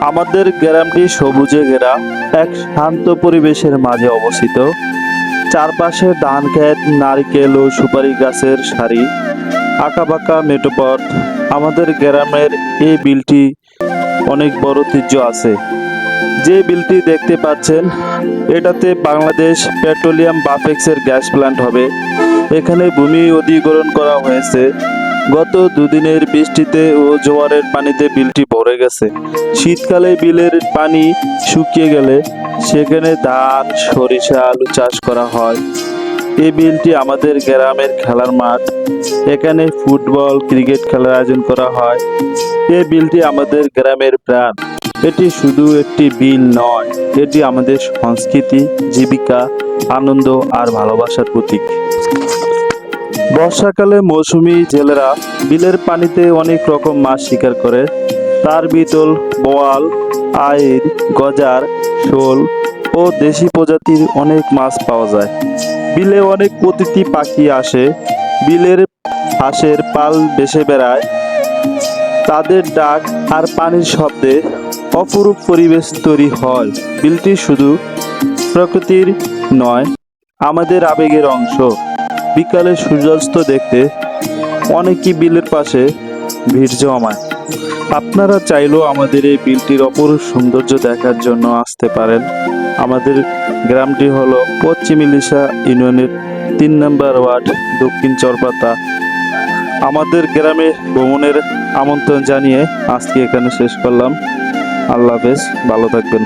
আমাদের গ্রামটি সবুজে ঘেরা এক শান্ত পরিবেশের মাঝে অবস্থিত। চারপাশে ধান ক্ষেত, নারকেল ও সুপারি গাছের সারি, আঁকাবাঁকা মেঠো পথ। আমাদের গ্রামের এই বিলটি অনেক বড় ঐতিহ্য আছে। যে বিলটি দেখতে পাচ্ছেন, এটাতে বাংলাদেশ পেট্রোলিয়াম বাফেক্সের গ্যাস প্ল্যান্ট হবে। এখানে ভূমি অধিগ্রহণ করা হয়েছে। গত দুদিনের বৃষ্টিতে ও জোয়ারের পানিতে বিলটি ভরে গেছে। শীতকালে বিলের পানি শুকিয়ে গেলে সেখানে ধান, সরিষা, আলু চাষ করা হয়। এই বিলটি আমাদের গ্রামের খেলার মাঠ। এখানে ফুটবল, ক্রিকেট খেলার আয়োজন করা হয়। এই বিলটি আমাদের গ্রামের প্রাণ। এটি শুধু একটি বিল নয়, এটি আমাদের সংস্কৃতি, জীবিকা, আনন্দ আর ভালোবাসার প্রতীক। বর্ষাকালে মৌসুমী জেলেরা বিলের পানিতে অনেক রকম মাছ শিকার করে। তার ভিতর বোয়াল, আইড়, গজার, শোল ও দেশি প্রজাতির অনেক মাছ পাওয়া যায়। বিলে অনেক অতিথি পাখি আসে। বিলের হাঁসের পাল ভেসে বেড়ায়। তাদের ডাক আর পানির শব্দে অপরূপ পরিবেশ তৈরি হয়। বিলটি শুধু প্রকৃতির নয়, আমাদের আবেগের অংশ। বিকালে সূর্যাস্ত দেখতে অনেকেই বিলের পাশে ভিড় জমায়। আপনারা চাইলেও আমাদের এই বিলটির অপরূপ সৌন্দর্য দেখার জন্য আসতে পারেন। আমাদের গ্রামটি হলো পশ্চিম ইলিশা ইউনিয়নের 3 নম্বর ওয়ার্ড, দক্ষিণ চরপাতা। আমাদের গ্রামে ভ্রমণের আমন্ত্রণ জানিয়ে আজকে এখানে শেষ করলাম। আল্লাহ হাফেজ, ভালো থাকবেন।